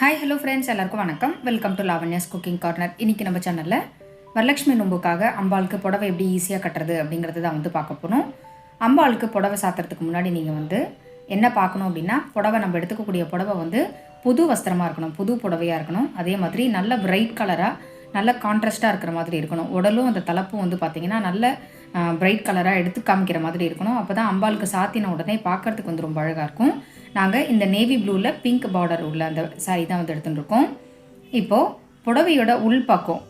Hi hello friends, எல்லாருக்கும் வணக்கம். Welcome to Lavanya's cooking corner. இன்றைக்கி நம்ம சேனலில் வரலட்சுமி நோம்புக்காக அம்பாளுக்கு புடவை எப்படி ஈஸியாக கட்டுறது அப்படிங்கிறது தான் பார்க்க போகிறோம். அம்பாளுக்கு புடவை சாத்துறதுக்கு முன்னாடி நீங்கள் என்ன பார்க்கணும் அப்படின்னா, புடவை நம்ம எடுத்துக்கக்கூடிய புடவை புது வஸ்திரமாக இருக்கணும், புது புடவையாக இருக்கணும். அதே மாதிரி நல்ல பிரைட் கலராக, நல்ல கான்ட்ராஸ்ட்டாக இருக்கிற மாதிரி இருக்கணும். உடலும் அந்த தலைப்பும் பார்த்திங்கன்னா நல்ல பிரைட் கலராக எடுத்து காமிக்கிற மாதிரி இருக்கணும். அப்போ தான் அம்பாளுக்கு சாத்தின உடனே பார்க்குறதுக்கு ரொம்ப அழகாக இருக்கும். நாங்கள் இந்த நேவி ப்ளூவில் பிங்க் பார்டர் உள்ள அந்த சாரீ தான் எடுத்துகிட்டுருக்கோம். இப்போது புடவையோட உள் பக்கம்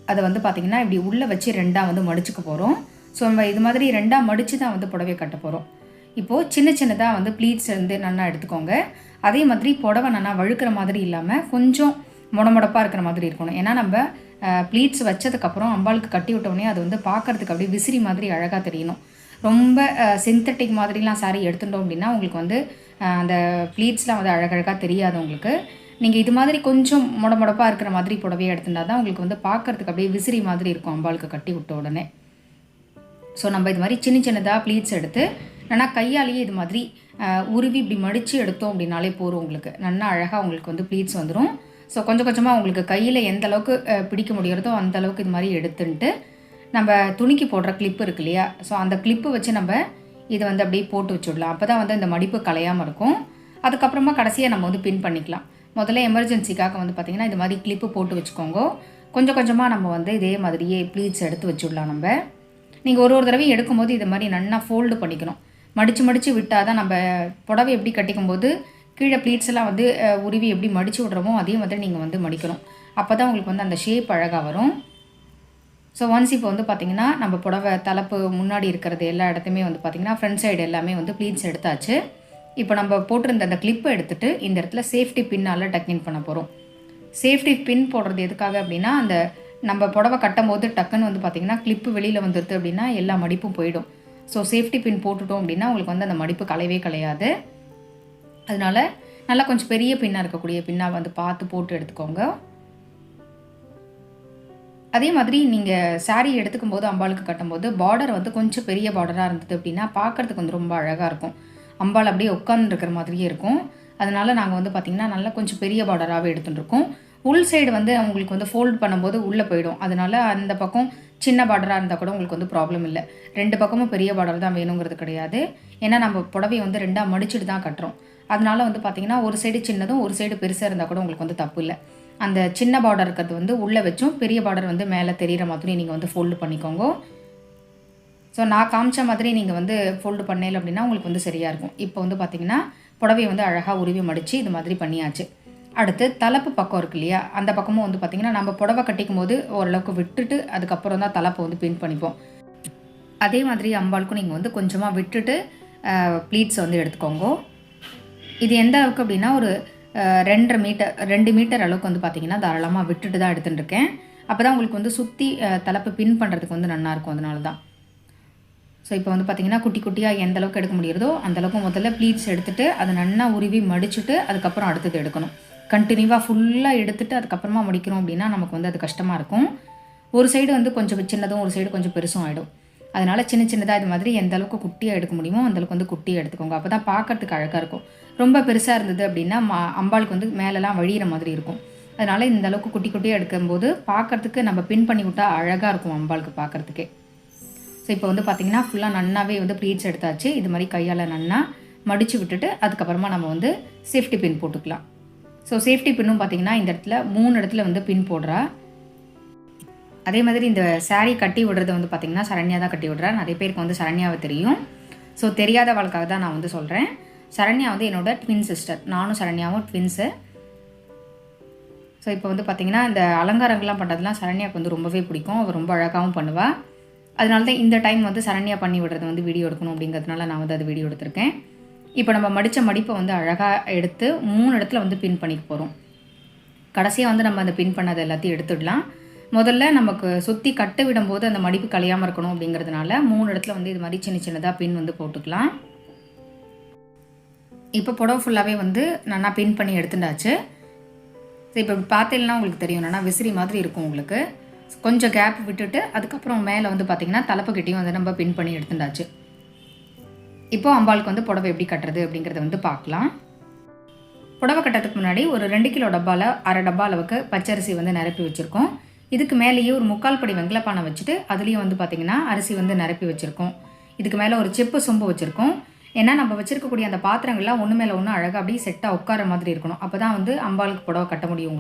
அதை பார்த்திங்கன்னா இப்படி உள்ளே வச்சு ரெண்டாக மடிச்சுக்க போகிறோம். ஸோ நம்ம இது மாதிரி ரெண்டாக மடித்து தான் புடவையை கட்ட போகிறோம். இப்போது சின்ன சின்னதாக ப்ளீட்ஸ் நல்லா எடுத்துக்கோங்க. அதே மாதிரி புடவை நல்லா வழுக்கிற மாதிரி இல்லாமல் கொஞ்சம் முடமுடப்பாக இருக்கிற மாதிரி இருக்கணும். ஏன்னா நம்ம ப்ளீட்ஸ் வச்சதுக்கப்புறம் அம்பாளுக்கு கட்டி விட்டோடனே அது பார்க்குறதுக்கு அப்படியே விசிறி மாதிரி அழகாக தெரியணும். ரொம்ப சிந்தட்டிக் மாதிரிலாம் சாரீ எடுத்துட்டோம் அப்படின்னா உங்களுக்கு அந்த ப்ளீட்ஸ்லாம் அழகழகாக தெரியாது. உங்களுக்கு நீங்கள் இது மாதிரி கொஞ்சம் முடமுடப்பாக இருக்கிற மாதிரி புடவையை எடுத்துட்டா தான் உங்களுக்கு பார்க்குறதுக்கு அப்படியே விசிறி மாதிரி இருக்கும் அம்பாளுக்கு கட்டி விட்ட உடனே. ஸோ நம்ம இது மாதிரி சின்ன சின்னதாக ப்ளீட்ஸ் எடுத்து நல்லா கையாலேயே இது மாதிரி உருவி இப்படி மடித்து எடுத்தோம் அப்படின்னாலே போகிறோம். உங்களுக்கு நல்லா அழகாக உங்களுக்கு ப்ளீட்ஸ் வந்துடும். ஸோ கொஞ்சம் கொஞ்சமாக உங்களுக்கு கையில் எந்த அளவுக்கு பிடிக்க முடிகிறதோ அந்த அளவுக்கு இது மாதிரி எடுத்துன்ட்டு நம்ம துணிக்கு போடுற கிளிப்பு இருக்கு இல்லையா, ஸோ அந்த கிளிப்பு வச்சு நம்ம இதை அப்படியே போட்டு வச்சுடலாம். அப்போ தான் இந்த மடிப்பு கலையாமல் இருக்கும். அதுக்கப்புறமா கடைசியாக நம்ம பின் பண்ணிக்கலாம். முதல்ல எமர்ஜென்சிக்காக பார்த்திங்கன்னா இது மாதிரி கிளிப்பு போட்டு வச்சுக்கோங்க. கொஞ்சம் கொஞ்சமாக நம்ம இதே மாதிரியே ப்ளீட்ஸ் எடுத்து வச்சுடலாம். நம்ம நீங்கள் ஒரு தடவையும் எடுக்கும்போது இது மாதிரி நல்லா ஃபோல்டு பண்ணிக்கணும். மடித்து மடித்து விட்டால் தான் நம்ம புடவை எப்படி கட்டிக்கும் போது கீழே ப்ளீட்ஸ் எல்லாம் உருவி எப்படி மடித்து விட்றோமோ அதே மாதிரி நீங்கள் மடிக்கணும். அப்போ தான் உங்களுக்கு அந்த ஷேப் அழகாக வரும். ஸோ ஒன்ஸ் இப்போ பார்த்திங்கன்னா நம்ம புடவை தலைப்பு முன்னாடி இருக்கிறது எல்லா இடத்துமே பார்த்திங்கன்னா ஃப்ரண்ட் சைடு எல்லாமே ப்ளீட்ஸ் எடுத்தாச்சு. இப்போ நம்ம போட்டிருந்த அந்த கிளிப்பை எடுத்துகிட்டு இந்த இடத்துல சேஃப்டி பின்னால் டக்கின் பண்ண போகிறோம். சேஃப்டி பின் போடுறது எதுக்காக அப்படின்னா, அந்த நம்ம புடவை கட்டும் போது டக்குன்னு பார்த்திங்கன்னா கிளிப்பு வெளியில் வந்துடுது அப்படின்னா எல்லா மடிப்பும் போயிடும். ஸோ சேஃப்டி பின் போட்டுட்டோம் அப்படின்னா உங்களுக்கு அந்த மடிப்பு கலையவே கலையாது. அதனால் நல்லா கொஞ்சம் பெரிய பின்னாக இருக்கக்கூடிய பின்னாக பார்த்து போட்டு எடுத்துக்கோங்க. அதே மாதிரி நீங்கள் சாரீ எடுத்துக்கும் போது அம்பாளுக்கு கட்டும்போது பார்டர் கொஞ்சம் பெரிய பார்டராக இருந்தது அப்படின்னா பார்க்குறதுக்கு ரொம்ப அழகாக இருக்கும். அம்பாள் அப்படியே உட்காந்துருக்கிற மாதிரியே இருக்கும். அதனால் நாங்கள் பார்த்திங்கன்னா நல்லா கொஞ்சம் பெரிய பார்டராகவே எடுத்துகிட்டுருக்கோம். உள் சைடு உங்களுக்கு ஃபோல்டு பண்ணும்போது உள்ளே போயிடும். அதனால் அந்த பக்கம் சின்ன பார்டராக இருந்தால் கூட உங்களுக்கு ப்ராப்ளம் இல்லை. ரெண்டு பக்கமும் பெரிய பார்டர் தான் வேணுங்கிறது கிடையாது. ஏன்னா நம்ம புடவையை ரெண்டாக மடிச்சுட்டு தான் கட்டுறோம். அதனால் பார்த்திங்கன்னா ஒரு சைடு சின்னதும் ஒரு சைடு பெருசாக இருந்தால் கூட உங்களுக்கு தப்பு இல்லை. அந்த சின்ன பார்டர் இருக்கிறது உள்ளே வச்சும் பெரிய பார்டர் மேலே தெரிகிற மாதிரி நீங்கள் ஃபோல்டு பண்ணிக்கோங்க. ஸோ நான் காமிச்ச மாதிரி நீங்கள் ஃபோல்டு பண்ணல அப்படின்னா உங்களுக்கு சரியாக இருக்கும். இப்போ பார்த்திங்கன்னா புடவையை அழகாக உருவி மடித்து இது மாதிரி பண்ணியாச்சு. அடுத்து தலைப்பு பக்கம் இருக்கு இல்லையா, அந்த பக்கமும் பார்த்திங்கன்னா நம்ம புடவை கட்டிக்கும் போது ஓரளவுக்கு விட்டுட்டு அதுக்கப்புறம் தான் தலைப்பை பின் பண்ணிப்போம். அதே மாதிரி அம்பாளுக்கும் நீங்கள் கொஞ்சமாக விட்டுட்டு ப்ளீட்ஸ் எடுத்துக்கோங்க. இது எந்த அளவுக்கு அப்படின்னா ஒரு 2 மீட்டர் அளவுக்கு பார்த்திங்கன்னா தாராளமாக விட்டுட்டு தான் எடுத்துட்டுருக்கேன். அப்போ தான் உங்களுக்கு சுற்றி தலைப்பு பின் பண்ணுறதுக்கு நல்லாயிருக்கும். அதனால தான். ஸோ இப்போ பார்த்திங்கன்னா குட்டி குட்டியாக எந்த அளவுக்கு எடுக்க முடியுறதோ அந்தளவுக்கு முதல்ல ப்ளீட்ஸ் எடுத்துகிட்டு அதை நல்லா உருவி மடிச்சுட்டு அதுக்கப்புறம் அடுத்தது எடுக்கணும். கண்டினியூவாக ஃபுல்லாக எடுத்துகிட்டு அதுக்கப்புறமா முடிக்கிறோம் அப்படின்னா நமக்கு அது கஷ்டமாக இருக்கும். ஒரு சைடு கொஞ்சம் சின்னதும் ஒரு சைடு கொஞ்சம் பெருசும் ஆகிடும். அதனால் சின்ன சின்னதாக இது மாதிரி எந்த அளவுக்கு குட்டியாக எடுக்க முடியுமோ அந்தளவுக்கு குட்டியாக எடுத்துக்கோங்க. அப்போ தான் பார்க்குறதுக்கு அழகாக இருக்கும். ரொம்ப பெருசாக இருந்தது அப்படின்னா அம்பாளுக்கு மேலெலாம் வழிகிற மாதிரி இருக்கும். அதனால் இந்த அளவுக்கு குட்டி குட்டியாக எடுக்கும்போது பார்க்குறதுக்கு நம்ம பின் பண்ணி விட்டால் அழகாக இருக்கும் அம்பாளுக்கு பார்க்குறதுக்கே. ஸோ இப்போ பார்த்திங்கன்னா ஃபுல்லாக நன்னாவே ப்ளீட்ஸ் எடுத்தாச்சு. இது மாதிரி கையால் நன்னா மடித்து விட்டுட்டு அதுக்கப்புறமா நம்ம சேஃப்டி பின் போட்டுக்கலாம். ஸோ சேஃப்டி பின்னும் பார்த்திங்கன்னா இந்த இடத்துல 3 இடத்துல பின் போடுறா. அதே மாதிரி இந்த சாரீ கட்டி விடுறது பார்த்திங்கன்னா சரண்யா தான் கட்டி விடுறா. நிறைய பேருக்கு சரண்யாவை தெரியும். ஸோ தெரியாதவளுக்காக தான் நான் சொல்கிறேன். சரண்யா என்னோட ட்வின் சிஸ்டர். நானும் சரண்யாவும் ட்வின்ஸு. ஸோ இப்போ பார்த்திங்கன்னா இந்த அலங்காரங்கள்லாம் பண்ணுறதுலாம் சரண்யாவுக்கு ரொம்பவே பிடிக்கும். அவள் ரொம்ப அழகாகவும் பண்ணுவாள். அதனால தான் இந்த டைம் சரண்யா பண்ணி விடுறது வீடியோ எடுக்கணும் அப்படிங்கிறதுனால நான் அது வீடியோ எடுத்திருக்கேன். இப்போ நம்ம மடித்த மடிப்பை அழகாக எடுத்து 3 இடத்துல பின் பண்ணிக்க போகிறோம். கடைசியாக நம்ம அந்த பின் பண்ணதை எல்லாத்தையும் எடுத்துடலாம். முதல்ல நமக்கு சுற்றி கட்ட விடும்போது அந்த மடிப்பு கலையாமல் இருக்கணும் அப்படிங்கிறதுனால 3 இடத்துல இது மாதிரி சின்ன சின்னதாக பின் போட்டுக்கலாம். இப்போ புடவை ஃபுல்லாகவே நல்லா பின் பண்ணி எடுத்துட்டாச்சு. ஸோ இப்போ பார்த்தீங்கன்னா உங்களுக்கு தெரியும், நல்லா விசிறி மாதிரி இருக்கும். உங்களுக்கு கொஞ்சம் கேப் விட்டுட்டு அதுக்கப்புறம் மேலே பார்த்திங்கன்னா தலைப்புக்கிட்டையும் நம்ம பின் பண்ணி எடுத்துட்டாச்சு. இப்போ அம்பாளுக்கு புடவை எப்படி கட்டுறது அப்படிங்கிறத பார்க்கலாம். புடவை கட்டுறதுக்கு முன்னாடி ஒரு 2 கிலோ டப்பாவில் அரை டப்பா அளவுக்கு பச்சரிசி வந்து நிரப்பி வச்சுருக்கோம். இதுக்கு மேலேயே ஒரு 3/4 படி வெங்கலப்பானை வச்சுட்டு அதுலேயும் வந்து பார்த்திங்கன்னா அரிசி வந்து நிரப்பி வச்சுருக்கோம். இதுக்கு மேலே ஒரு செப்பு சொம்பு வச்சுருக்கோம். ஏன்னா நம்ம வச்சுருக்கக்கூடிய அந்த பாத்திரங்கள்லாம் ஒன்று மேலே ஒன்று அழகாக அப்படியே செட்டாக உட்கார மாதிரி இருக்கணும். அப்போ தான் வந்து அம்பாளுக்கு புடவை கட்ட முடியும்.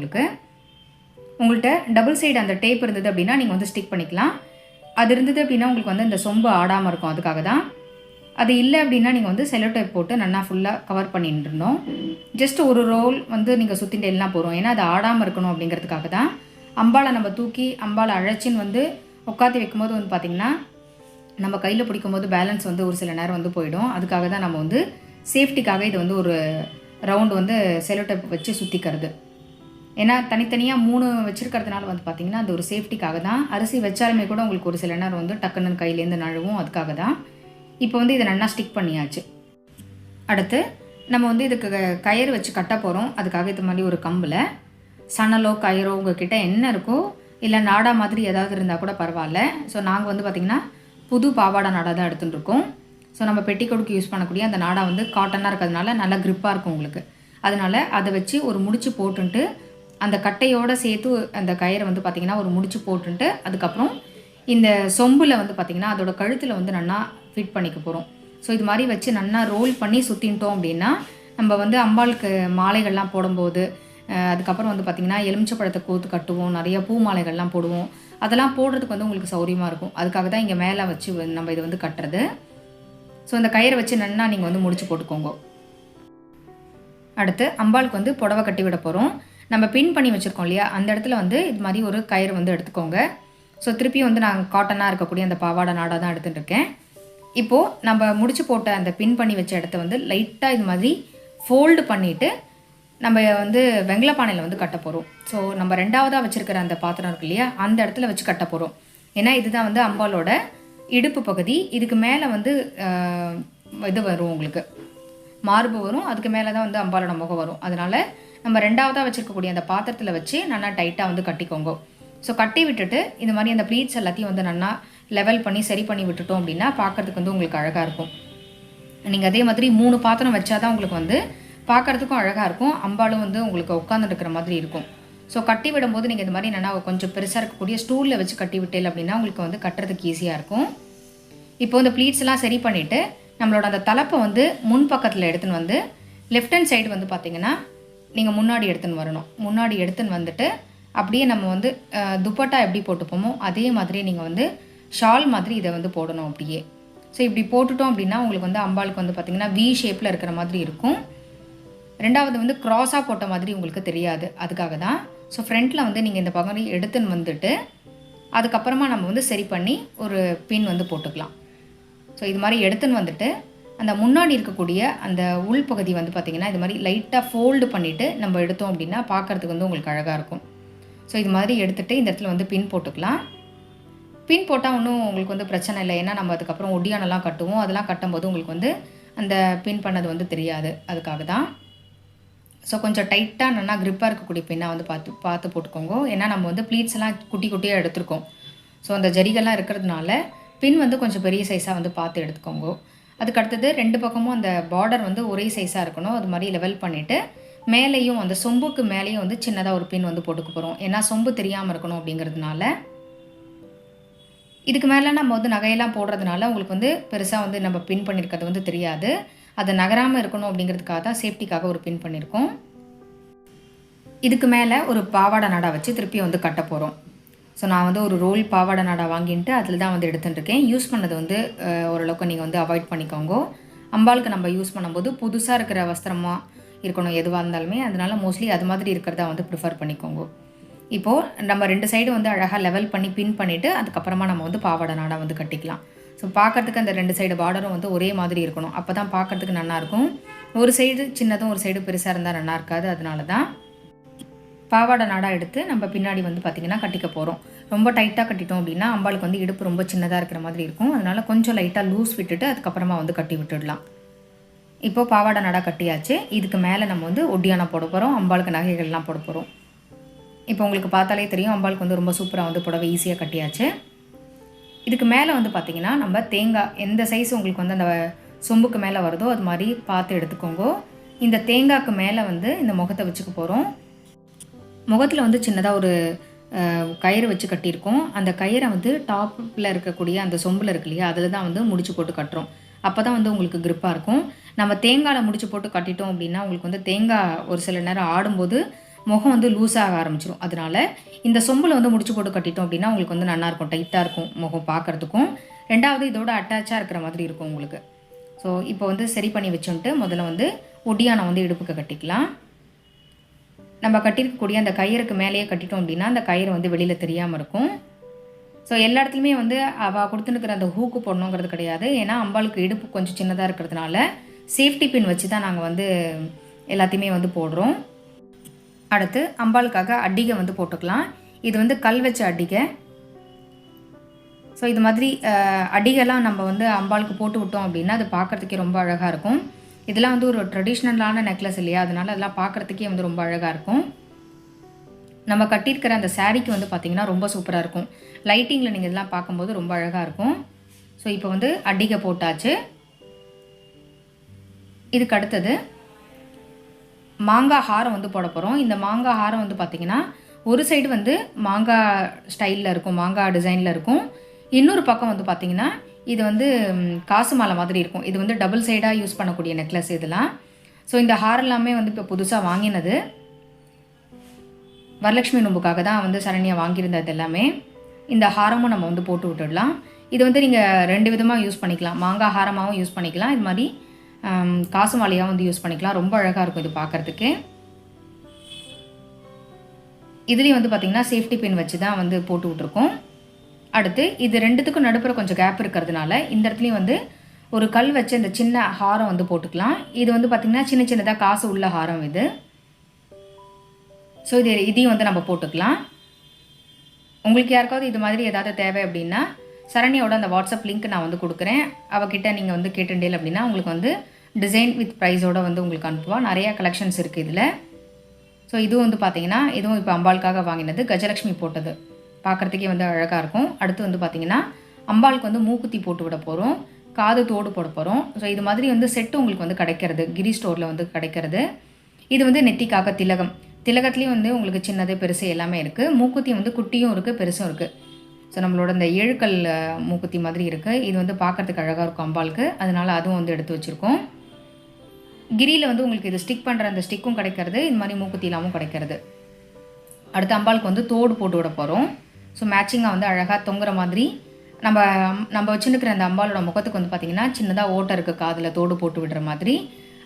உங்கள்கிட்ட டபுள் சைடு அந்த டேப் இருந்தது அப்படின்னா நீங்கள் வந்து ஸ்டிக் பண்ணிக்கலாம். அது இருந்தது அப்படின்னா உங்களுக்கு வந்து இந்த சொம்பு ஆடாமல் இருக்கும். அதுக்காக தான். அது இல்லை அப்படின்னா நீங்கள் வந்து செல்லோ டேப் போட்டு நல்லா ஃபுல்லாக கவர் பண்ணிட்டு இருந்தோம். ஜஸ்ட் ஒரு ரோல் வந்து நீங்கள் சுற்றிட்டு எல்லாம் போகிறோம். ஏன்னா அது ஆடாமல் இருக்கணும் அப்படிங்கிறதுக்காக தான். அம்பாளை நம்ம தூக்கி அம்பாளை அழைச்சின்னு வந்து உட்காத்தி வைக்கும்போது வந்து பார்த்திங்கன்னா நம்ம கையில் பிடிக்கும் போது பேலன்ஸ் வந்து ஒரு சில நேரம் வந்து போயிடும். அதுக்காக தான் நம்ம வந்து சேஃப்டிக்காக இது வந்து ஒரு ரவுண்டு வந்து செல்லோ டேப் வச்சு சுற்றிக்கிறது. ஏன்னா தனித்தனியாக 3 வச்சுருக்கிறதுனால வந்து பார்த்திங்கன்னா அது ஒரு சேஃப்டிக்காக தான். அரிசி வச்சாலுமே கூட உங்களுக்கு ஒரு சில நேரம் வந்து டக்குன்னு கையிலேருந்து நழுவும். அதுக்காக தான். இப்போ வந்து இதை நல்லா ஸ்டிக் பண்ணியாச்சு. அடுத்து நம்ம வந்து இதுக்கு கயிறு வச்சு கட்ட போகிறோம். அதுக்காக இது மாதிரி ஒரு கம்பில் சணலோ கயிறோ உங்கள்கிட்ட என்ன இருக்கோ இல்லை நாடா மாதிரி ஏதாவது இருந்தால் கூட பரவாயில்ல. ஸோ நாங்கள் வந்து பார்த்திங்கன்னா புது பாவாடை நாடா தான் எடுத்துகிட்டு இருக்கோம். ஸோ நம்ம பெட்டிக்கோடுக்கு யூஸ் பண்ணக்கூடிய அந்த நாடா வந்து காட்டனாக இருக்கிறதுனால நல்லா க்ரிப்பாக இருக்கும் உங்களுக்கு. அதனால் அதை வச்சு ஒரு முடிச்சு போட்டுன்ட்டு அந்த கட்டையோடு சேர்த்து அந்த கயிறை வந்து பார்த்திங்கன்னா ஒரு முடிச்சு போட்டுன்ட்டு அதுக்கப்புறம் இந்த சொம்பில் வந்து பார்த்திங்கன்னா அதோட கழுத்தில் வந்து நல்லா ஃபிட் பண்ணிக்க போகிறோம். ஸோ இது மாதிரி வச்சு நல்லா ரோல் பண்ணி சுற்றிட்டோம் அப்படின்னா நம்ம வந்து அம்பாளுக்கு மாலைகள்லாம் போடும்போது அதுக்கப்புறம் வந்து பார்த்திங்கன்னா எலுமிச்சப்பழத்தை கோத்து கட்டுவோம். நிறைய பூ மாலைகள்லாம் போடுவோம். அதெல்லாம் போடுறதுக்கு வந்து உங்களுக்கு சௌரியமாக இருக்கும். அதுக்காக தான் இங்கே மேலே வச்சு நம்ம இதை வந்து கட்டுறது. ஸோ அந்த கயிறை வச்சு நல்லா நீங்கள் வந்து முடிச்சு போட்டுக்கோங்க. அடுத்து அம்பாளுக்கு வந்து புடவை கட்டி விட போகிறோம். நம்ம பின் பண்ணி வச்சுருக்கோம் இல்லையா, அந்த இடத்துல வந்து இது மாதிரி ஒரு கயிறு வந்து எடுத்துக்கோங்க. ஸோ திருப்பியும் வந்து நான் காட்டனாக இருக்கக்கூடிய அந்த பாவாடை நாடாக தான் எடுத்துகிட்டு இருக்கேன். இப்போது நம்ம முடிச்சு போட்ட அந்த பின் பண்ணி வச்ச இடத்த வந்து லைட்டாக இது மாதிரி ஃபோல்டு பண்ணிவிட்டு நம்ம வந்து வெங்கலப்பானையில் வந்து கட்ட போகிறோம். ஸோ நம்ம 2ஆவதாக வச்சுருக்கிற அந்த பாத்திரம் இருக்கு இல்லையா, அந்த இடத்துல வச்சு கட்ட போகிறோம். ஏன்னா இதுதான் வந்து அம்பாலோட இடுப்பு பகுதி. இதுக்கு மேலே வந்து இது வரும், உங்களுக்கு மார்பு வரும். அதுக்கு மேலே தான் வந்து அம்பாலோட முகம் வரும். அதனால் நம்ம 2ஆவதாக வச்சுருக்கக்கூடிய அந்த பாத்திரத்தில் வச்சு நல்லா டைட்டாக வந்து கட்டிக்கோங்க. ஸோ கட்டி விட்டுட்டு இந்த மாதிரி அந்த ப்ளீட்ஸ் எல்லாத்தையும் வந்து நல்லா லெவல் பண்ணி சரி பண்ணி விட்டுட்டோம் அப்படின்னா பார்க்குறதுக்கு வந்து உங்களுக்கு அழகாக இருக்கும். நீங்கள் அதே மாதிரி 3 பாத்திரம் வச்சா தான் உங்களுக்கு வந்து பார்க்குறதுக்கும் அழகாக இருக்கும். அம்பாலும் வந்து உங்களுக்கு உட்காந்துட்டு இருக்கிற மாதிரி இருக்கும். ஸோ கட்டி விடும்போது நீங்கள் இந்த மாதிரி என்னென்னா கொஞ்சம் பெருசாக இருக்கக்கூடிய ஸ்டூலில் வச்சு கட்டி விட்டேன் அப்படின்னா உங்களுக்கு வந்து கட்டுறதுக்கு ஈஸியாக இருக்கும். இப்போ இந்த ப்ளீட்ஸ்லாம் சரி பண்ணிவிட்டு நம்மளோட அந்த தலைப்பை வந்து முன் பக்கத்தில் எடுத்துன்னு வந்து லெஃப்ட் ஹேண்ட் சைடு வந்து பார்த்திங்கன்னா நீங்கள் முன்னாடி எடுத்துன்னு வரணும். முன்னாடி எடுத்துன்னு வந்துட்டு அப்படியே நம்ம வந்து துப்பட்டா எப்படி போட்டுப்போமோ அதே மாதிரி நீங்கள் வந்து ஷால் மாதிரி இதை வந்து போடணும் அப்படியே. ஸோ இப்படி போட்டுட்டோம் அப்படின்னா உங்களுக்கு வந்து அம்பாளுக்கு வந்து பார்த்திங்கன்னா வி ஷேப்பில் இருக்கிற மாதிரி இருக்கும். 2ஆவது வந்து க்ராஸாக போட்ட மாதிரி உங்களுக்கு தெரியாது. அதுக்காக தான். ஸோ ஃப்ரண்ட்டில் வந்து நீங்கள் இந்த பகுதி எடுத்துன்னு வந்துட்டு அதுக்கப்புறமா நம்ம வந்து சரி பண்ணி ஒரு பின் வந்து போட்டுக்கலாம். ஸோ இது மாதிரி எடுத்துன்னு வந்துட்டு அந்த முன்னாடி இருக்கக்கூடிய அந்த உள்பகுதி வந்து பார்த்திங்கன்னா இது மாதிரி லைட்டாக ஃபோல்டு பண்ணிவிட்டு நம்ம எடுத்தோம் அப்படின்னா பார்க்குறதுக்கு வந்து உங்களுக்கு அழகாக இருக்கும். ஸோ இது மாதிரி எடுத்துகிட்டு இந்த இடத்துல வந்து பின் போட்டுக்கலாம். பின் போட்டால் ஒன்றும் உங்களுக்கு வந்து பிரச்சனை இல்லை. ஏன்னா நம்ம அதுக்கப்புறம் ஒடியானெல்லாம் கட்டுவோம். அதெல்லாம் கட்டும்போது உங்களுக்கு வந்து அந்த பின் பண்ணது வந்து தெரியாது. அதுக்காக தான். ஸோ கொஞ்சம் டைட்டாக நல்லா க்ரிப்பாக இருக்கக்கூடிய பின்னாக வந்து பார்த்து போட்டுக்கோங்க. ஏன்னா நம்ம வந்து ப்ளீட்ஸ் எல்லாம் குட்டி குட்டியாக எடுத்துருக்கோம். ஸோ அந்த ஜரிகெல்லாம் இருக்கிறதுனால பின் வந்து கொஞ்சம் பெரிய சைஸாக வந்து பார்த்து எடுத்துக்கோங்க. அதுக்கு அடுத்தது 2 பக்கமும் அந்த பார்டர் வந்து ஒரே சைஸாக இருக்கணும். அது மாதிரி லெவல் பண்ணிவிட்டு மேலேயும் அந்த சொம்புக்கு மேலேயும் வந்து சின்னதாக ஒரு பின் வந்து போட்டுக்க போகிறோம். ஏன்னா சொம்பு தெரியாமல் இருக்கணும் அப்படிங்கிறதுனால. இதுக்கு மேலே நம்ம வந்து நகையெல்லாம் போடுறதுனால உங்களுக்கு வந்து பெருசாக வந்து நம்ம பின் பண்ணியிருக்கிறது வந்து தெரியாது. அதை நகராமல் இருக்கணும் அப்படிங்கிறதுக்காக தான் சேஃப்டிக்காக ஒரு பின் பண்ணியிருக்கோம். இதுக்கு மேலே ஒரு பாவாடை நாடா வச்சு திருப்பி வந்து கட்ட போகிறோம். ஸோ நான் வந்து ஒரு ரோல் பாவாடை நாடா வாங்கிட்டு அதில் தான் வந்து எடுத்துகிட்டு இருக்கேன். யூஸ் பண்ணது வந்து ஓரளவுக்கு நீங்கள் வந்து அவாய்ட் பண்ணிக்கோங்க. அம்பாளுக்கு நம்ம யூஸ் பண்ணும்போது புதுசாக இருக்கிற வஸ்திரமாக இருக்கணும் எதுவாக இருந்தாலுமே. அதனால மோஸ்ட்லி அது மாதிரி இருக்கிறதா வந்து ப்ரிஃபர் பண்ணிக்கோங்க. இப்போது நம்ம 2 சைடு வந்து அழகாக லெவல் பண்ணி பின் பண்ணிவிட்டு அதுக்கப்புறமா நம்ம வந்து பாவாடை நாடா வந்து கட்டிக்கலாம். ஸோ பார்க்குறதுக்கு அந்த 2 சைடு பார்டரும் வந்து ஒரே மாதிரி இருக்கணும். அப்போ தான் பார்க்குறதுக்கு நல்லாயிருக்கும். ஒரு சைடு சின்னதும் ஒரு சைடு பெருசாக இருந்தால் நல்லா இருக்காது. அதனால தான் பாவாடை நாடா எடுத்து நம்ம பின்னாடி வந்து பார்த்திங்கன்னா கட்டிக்க போகிறோம். ரொம்ப டைட்டாக கட்டிட்டோம் அப்படின்னா அம்பாளுக்கு வந்து இடுப்பு ரொம்ப சின்னதாக இருக்கிற மாதிரி இருக்கும். அதனால் கொஞ்சம் லைட்டாக லூஸ் விட்டுட்டு அதுக்கப்புறமா வந்து கட்டி விட்டுடலாம். இப்போது பாவாடை நாடா கட்டியாச்சு. இதுக்கு மேலே நம்ம வந்து ஒட்டியானா போட போகிறோம். அம்பாளுக்கு நகைகள்லாம் போட போகிறோம். இப்போ உங்களுக்கு பார்த்தாலே தெரியும் அம்பாளுக்கு வந்து ரொம்ப சூப்பராக வந்து புடவை ஈஸியாக கட்டியாச்சு. இதுக்கு மேலே வந்து பார்த்திங்கன்னா நம்ம தேங்காய் எந்த சைஸ் உங்களுக்கு வந்து அந்த சொம்புக்கு மேலே வருதோ அது மாதிரி பார்த்து எடுத்துக்கோங்க. இந்த தேங்காய்க்கு மேலே வந்து இந்த முகத்தை வச்சுக்க போகிறோம். முகத்தில் வந்து சின்னதாக ஒரு கயிறு வச்சு கட்டியிருக்கோம். அந்த கயிறை வந்து டாப்பில் இருக்கக்கூடிய அந்த சொம்பில் இருக்கு இல்லையா, அதில் தான் வந்து முடிச்சு போட்டு கட்டுறோம். அப்போ தான் வந்து உங்களுக்கு க்ரிப்பாக இருக்கும். நம்ம தேங்காயில் முடிச்சு போட்டு கட்டிட்டோம் அப்படின்னா உங்களுக்கு வந்து தேங்காய் ஒரு சில நேரம் ஆடும்போது முகம் வந்து லூஸாக ஆரம்பிச்சிடும். அதனால இந்த சொம்பில் வந்து முடிச்சு போட்டு கட்டிட்டோம் அப்படின்னா உங்களுக்கு வந்து நல்லாயிருக்கும், டைட்டாக இருக்கும் முகம் பார்க்குறதுக்கும். ரெண்டாவது இதோட அட்டாச்சாக இருக்கிற மாதிரி இருக்கும் உங்களுக்கு. ஸோ இப்போ வந்து சரி பண்ணி வச்சுன்ட்டு முதல்ல வந்து ஒடியானம் வந்து இடுப்புக்கு கட்டிக்கலாம். நம்ம கட்டியிருக்கக்கூடிய அந்த கயிறுக்கு மேலேயே கட்டிட்டோம் அப்படின்னா அந்த கயிறு வந்து வெளியில் தெரியாமல் இருக்கும். ஸோ எல்லா இடத்துலையுமே வந்து அவள் கொடுத்துருக்கிற அந்த ஹூக்கு போடணுங்கிறது கிடையாது. ஏன்னா அம்பாளுக்கு இடுப்பு கொஞ்சம் சின்னதாக இருக்கிறதுனால சேஃப்டி பின் வச்சு தான் நாங்கள் வந்து எல்லாத்தையுமே வந்து போடுறோம். அடுத்து அம்பாளுக்காக அடிகை வந்து போட்டுக்கலாம். இது வந்து கல் வச்ச அடிகை. ஸோ இது மாதிரி அடிகைலாம் நம்ம வந்து அம்பாளுக்கு போட்டு விட்டோம் அப்படின்னா அது பார்க்குறதுக்கே ரொம்ப அழகாக இருக்கும். இதெல்லாம் வந்து ஒரு ட்ரெடிஷ்னலான நெக்லஸ் இல்லையா, அதனால் அதெல்லாம் பார்க்குறதுக்கே வந்து ரொம்ப அழகாக இருக்கும். நம்ம கட்டியிருக்கிற அந்த சாரீக்கு வந்து பார்த்திங்கன்னா ரொம்ப சூப்பராக இருக்கும். லைட்டிங்கில் நீங்கள் இதெல்லாம் பார்க்கும்போது ரொம்ப அழகாக இருக்கும். ஸோ இப்போ வந்து அடிகை போட்டாச்சு. இதுக்கு அடுத்தது மாங்காய் ஹாரம் வந்து போட போகிறோம். இந்த மாங்காய் ஹாரம் வந்து பார்த்திங்கன்னா ஒரு சைடு வந்து மாங்காய் ஸ்டைலில் இருக்கும், மாங்காய் டிசைனில் இருக்கும். இன்னொரு பக்கம் வந்து பார்த்திங்கன்னா இது வந்து காசு மாலை மாதிரி இருக்கும். இது வந்து டபுள் சைடாக யூஸ் பண்ணக்கூடிய நெக்லஸ் இதெல்லாம். ஸோ இந்த ஹாரம் எல்லாமே வந்து இப்போ புதுசாக வாங்கினது. வரலட்சுமி நோம்புக்காக தான் வந்து சரண்யா வாங்கியிருந்தது எல்லாமே. இந்த ஹாரமும் நம்ம வந்து போட்டு விட்டுடலாம். இது வந்து நீங்கள் 2 விதமாக யூஸ் பண்ணிக்கலாம். மாங்காய் ஹாரமாகவும் யூஸ் பண்ணிக்கலாம், இது மாதிரி காசு மாலையாக வந்து யூஸ் பண்ணிக்கலாம். ரொம்ப அழகாக இருக்கும் இது பார்க்குறதுக்கு. இதுலேயும் வந்து பார்த்திங்கன்னா சேஃப்டி பின் வச்சு தான் வந்து போட்டு விட்ருக்கோம். அடுத்து இது ரெண்டுத்துக்கும் நடுப்புற கொஞ்சம் கேப் இருக்கிறதுனால இந்த இடத்துலையும் வந்து ஒரு கல் வச்சு இந்த சின்ன ஹாரம் வந்து போட்டுக்கலாம். இது வந்து பார்த்திங்கன்னா சின்ன சின்னதாக காசு உள்ள ஹாரம் இது. ஸோ இதையும் வந்து நம்ம போட்டுக்கலாம். உங்களுக்கு யாருக்காவது இது மாதிரி ஏதாவது தேவை அப்படின்னா சரண்யாவோட அந்த வாட்ஸ்அப் லிங்க் நான் வந்து கொடுக்குறேன். அவகிட்ட நீங்கள் வந்து கேட்டுண்டேல் அப்படின்னா உங்களுக்கு வந்து டிசைன் வித் ப்ரைஸோடு வந்து உங்களுக்கு அனுப்புவாள். நிறையா கலெக்ஷன்ஸ் இருக்குது இதில். ஸோ இதுவும் வந்து பார்த்திங்கன்னா இதுவும் இப்போ அம்பாளுக்காக வாங்கினது, கஜலக்ஷ்மி போட்டது. பார்க்குறதுக்கே வந்து அழகாக இருக்கும். அடுத்து வந்து பார்த்திங்கன்னா அம்பாளுக்கு வந்து மூக்குத்தி போட்டு விட போகிறோம், காது தோடு போட போகிறோம். ஸோ இது மாதிரி வந்து செட்டு உங்களுக்கு வந்து கிடைக்கிறது, கிரி ஸ்டோரில் வந்து கிடைக்கிறது. இது வந்து நெத்திக்காக திலகம். திலகத்துலேயும் வந்து உங்களுக்கு சின்னது பெருசு எல்லாமே இருக்குது. மூக்குத்தி வந்து குட்டியும் இருக்குது, பெருசும் இருக்குது. ஸோ நம்மளோட இந்த ஏழுக்கல் மூக்குத்தி மாதிரி இருக்குது. இது வந்து பார்க்குறதுக்கு அழகாக இருக்கும் அம்பாளுக்கு, அதனால் அதுவும் வந்து எடுத்து வச்சுருக்கோம். கிரியில் வந்து உங்களுக்கு இது ஸ்டிக் பண்ணுற அந்த ஸ்டிக்கும் கிடைக்கிறது, இது மாதிரி மூக்குத்திலாமும் கிடைக்கிறது. அடுத்து அம்பாளுக்கு வந்து தோடு போட்டு விட போகிறோம். ஸோ மேட்சிங்காக வந்து அழகாக தொங்குற மாதிரி நம்ம வச்சுருக்கிற அந்த அம்பாளோட முகத்துக்கு வந்து பார்த்திங்கன்னா சின்னதாக ஓட்டை இருக்குது காதில் தோடு போட்டு விடுற மாதிரி.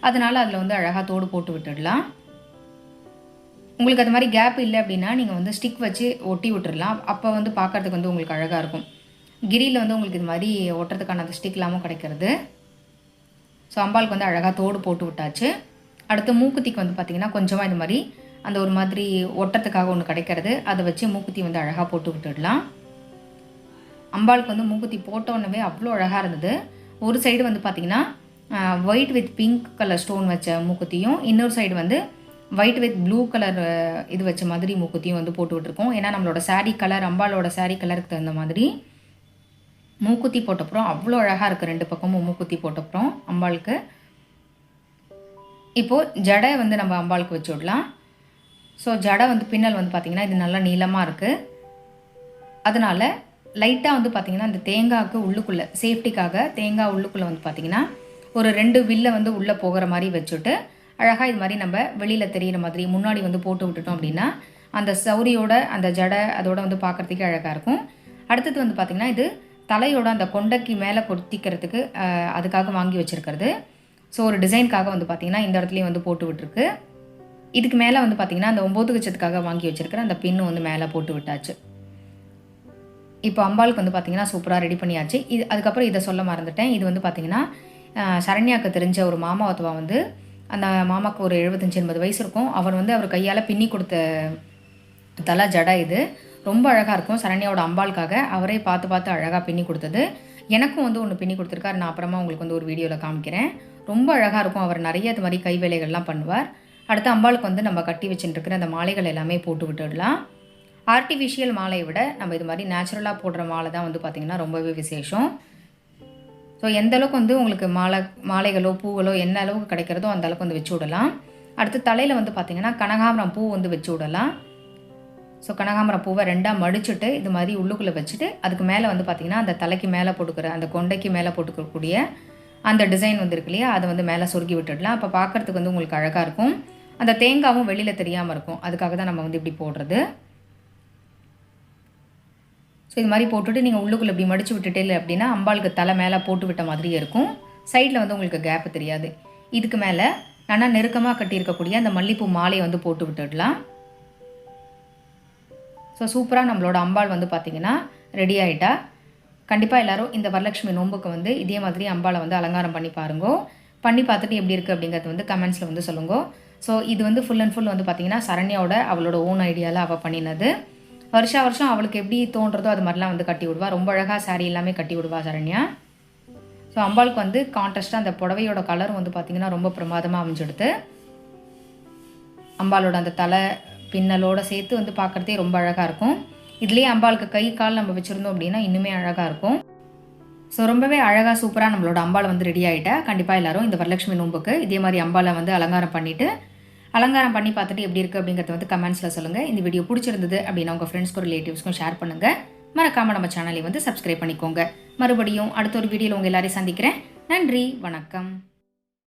அதனால் அதில் வந்து அழகாக தோடு போட்டு விட்டுடலாம். உங்களுக்கு அது மாதிரி கேப் இல்லை அப்படின்னா நீங்கள் வந்து ஸ்டிக் வச்சு ஒட்டி விட்டுடலாம். அப்போ வந்து பார்க்குறதுக்கு வந்து உங்களுக்கு அழகாக இருக்கும். கிரியில் வந்து உங்களுக்கு இது மாதிரி ஒட்டுறதுக்கான அந்த ஸ்டிக் இல்லாமல் கிடைக்கிறது. ஸோ அம்பாளுக்கு வந்து அழகாக தோடு போட்டு விட்டாச்சு. அடுத்து மூக்குத்திக்கு வந்து பார்த்திங்கன்னா கொஞ்சமாக இது மாதிரி அந்த ஒரு மாதிரி ஒட்டுறதுக்காக ஒன்று கிடைக்கிறது, அதை வச்சு மூக்குத்தி வந்து அழகாக போட்டு விட்டுடலாம். அம்பாளுக்கு வந்து மூக்குத்தி போட்டோன்னே அவ்வளோ அழகாக இருந்தது. ஒரு சைடு வந்து பார்த்திங்கன்னா white with pink colour stone வச்ச மூக்குத்தியும், இன்னொரு சைடு வந்து ஒயிட் வித் ப்ளூ கலர் இது வச்ச மாதிரி மூக்குத்தியும் வந்து போட்டு விட்டுருக்கோம். ஏன்னா நம்மளோட சாரீ கலர், அம்பாளோட சாரீ கலருக்கு தகுந்த மாதிரி மூக்குத்தி போட்டப்புறம் அவ்வளோ அழகாக இருக்குது. 2 பக்கமும் மூக்குத்தி போட்டப்புறம் அம்பாளுக்கு. இப்போது ஜடை வந்து நம்ம அம்பாளுக்கு வச்சு விடலாம். ஸோ ஜடை வந்து பின்னல் வந்து பார்த்திங்கன்னா இது நல்லா நீளமாக இருக்குது. அதனால் லைட்டாக வந்து பார்த்திங்கன்னா இந்த தேங்காய்க்கு உள்ளுக்குள்ளே சேஃப்டிக்காக தேங்காய் உள்ளுக்குள்ளே வந்து பார்த்திங்கன்னா ஒரு 2 வில்லை வந்து உள்ளே போகிற மாதிரி வச்சுட்டு அழகாக இது மாதிரி நம்ம வெளியில் தெரிகிற மாதிரி முன்னாடி வந்து போட்டு விட்டுட்டோம் அப்படின்னா அந்த சௌரியோட அந்த ஜடை அதோட வந்து பார்க்குறதுக்கே அழகாக இருக்கும். அடுத்தது வந்து பார்த்திங்கன்னா இது தலையோட அந்த கொண்டைக்கு மேலே கொத்திக்கிறதுக்கு அதுக்காக வாங்கி வச்சுருக்கிறது. ஸோ ஒரு டிசைனுக்காக வந்து பார்த்திங்கன்னா இந்த இடத்துலையும் வந்து போட்டு விட்டுருக்கு. இதுக்கு மேலே வந்து பார்த்திங்கன்னா அந்த 9 கச்சத்துக்காக வாங்கி வச்சுருக்கிற அந்த பின்னு வந்து மேலே போட்டு விட்டாச்சு. இப்போ அம்பாளுக்கு வந்து பார்த்திங்கன்னா சூப்பராக ரெடி பண்ணியாச்சு. அதுக்கப்புறம் இதை சொல்ல மறந்துட்டேன். இது வந்து பார்த்திங்கன்னா சரண்யாவுக்கு தெரிஞ்ச ஒரு மாமாவத்துவா வந்து அந்த மாமாவுக்கு ஒரு 75-80 வயசு இருக்கும். அவர் வந்து அவர் கையால் பின்னி கொடுத்த தலை ஜடை இது. ரொம்ப அழகாக இருக்கும். சரண்யாவோட அம்பாளுக்காக அவரே பார்த்து அழகாக பின்னி கொடுத்தது. எனக்கும் வந்து ஒன்று பின்னி கொடுத்துருக்காரு. நான் அப்புறமா உங்களுக்கு வந்து ஒரு வீடியோவில் காமிக்கிறேன். ரொம்ப அழகாக இருக்கும். அவர் நிறைய இது மாதிரி கை வேலைகள்லாம் பண்ணுவார். அடுத்து அம்பாளுக்கு வந்து நம்ம கட்டி வச்சுட்டுருக்கிற அந்த மாலைகள் எல்லாமே போட்டு விட்டுடலாம். ஆர்டிஃபிஷியல் மாலையை விட நம்ம இது மாதிரி நேச்சுரலாக போடுற மாலை தான் வந்து பார்த்திங்கன்னா ரொம்பவே விசேஷம். ஸோ எந்த அளவுக்கு வந்து உங்களுக்கு மாலைகளோ பூகளோ என்ன அளவுக்கு கிடைக்கிறதோ அந்த அளவுக்கு வந்து வச்சு விடலாம். அடுத்து தலையில் வந்து பார்த்திங்கன்னா கனகாம்பரம் பூ வந்து வச்சு விடலாம். ஸோ கனகாம்பரம் பூவை 2ஆக மடிச்சுட்டு இது மாதிரி உள்ளுக்குள்ளே வச்சுட்டு அதுக்கு மேலே வந்து பார்த்திங்கன்னா அந்த தலைக்கு மேலே போட்டுக்கிற அந்த கொண்டைக்கு மேலே போட்டுக்கக்கூடிய அந்த டிசைன் வந்து இருக்கு இல்லையா, அதை வந்து மேலே சொருகி விட்டுடலாம். அப்போ பார்க்குறதுக்கு வந்து உங்களுக்கு அழகாக இருக்கும். அந்த தேங்காவும் வெளியில் தெரியாமல் இருக்கும். அதுக்காக தான் நம்ம வந்து இப்படி போடுறது. ஸோ இது மாதிரி போட்டுட்டு நீங்கள் உள்ளுக்குள்ளே இப்படி மடித்து விட்டுட்டே இல்லை அப்படின்னா அம்பாளுக்கு தலை மேலே போட்டு விட்ட மாதிரியே இருக்கும். சைடில் வந்து உங்களுக்கு கேப்பு தெரியாது. இதுக்கு மேலே நல்லா நெருக்கமாக கட்டியிருக்கக்கூடிய அந்த மல்லிப்பூ மாலையை வந்து போட்டு விட்டுடலாம். ஸோ சூப்பராக நம்மளோட அம்பாள் வந்து பார்த்திங்கன்னா ரெடி ஆகிட்டா. கண்டிப்பாக எல்லோரும் இந்த வரலட்சுமி நோம்புக்கு வந்து இதே மாதிரி அம்பாளை வந்து அலங்காரம் பண்ணி பாருங்க. பண்ணி பார்த்துட்டு எப்படி இருக்குது அப்படிங்கிறது வந்து கமெண்ட்ஸில் வந்து சொல்லுங்க. ஸோ இது வந்து ஃபுல் அண்ட் ஃபுல் வந்து பார்த்திங்கன்னா சரண்யாவோட அவளோட ஓன் ஐடியாவில் அவள் பண்ணினது. வருஷம் அவளுக்கு எப்படி தோன்றதோ அது மாதிரிலாம் வந்து கட்டி விடுவா. ரொம்ப அழகாக சாரீ எல்லாமே கட்டி விடுவா சரண்யா. ஸோ அம்பாளுக்கு வந்து கான்ட்ராஸ்ட்டாக அந்த புடவையோட கலர் வந்து பார்த்திங்கன்னா ரொம்ப பிரமாதமாக அமைஞ்சிடுது. அம்பாளோட அந்த தலை பின்னலோடு சேர்த்து வந்து பார்க்குறதே ரொம்ப அழகாக இருக்கும். இதுலேயே அம்பாளுக்கு கை கால் நம்ம வச்சுருந்தோம் அப்படின்னா இன்னுமே அழகாக இருக்கும். ஸோ ரொம்பவே அழகாக சூப்பராக நம்மளோட அம்பாள் வந்து ரெடி ஆகிட்டா. கண்டிப்பாக எல்லோரும் இந்த வரலட்சுமி நோம்புக்கு இதே மாதிரி அம்பாளை வந்து அலங்காரம் பண்ணி பார்த்துட்டு எப்படி இருக்குது அப்படிங்கிறத வந்து கமெண்ட்ஸில் சொல்லுங்கள். இந்த வீடியோ பிடிச்சிருந்தது அப்படின்னா உங்கள் ஃப்ரெண்ட்ஸ்க்கும் ரிலேட்டிவ்ஸ்க்கும் ஷேர் பண்ணுங்கள். மறக்காமல் நம்ம சேனலை வந்து சப்ஸ்கிரைப் பண்ணிக்கோங்க. மறுபடியும் அடுத்த ஒரு வீடியோவில் உங்கள் எல்லாரையும் சந்திக்கிறேன். நன்றி, வணக்கம்.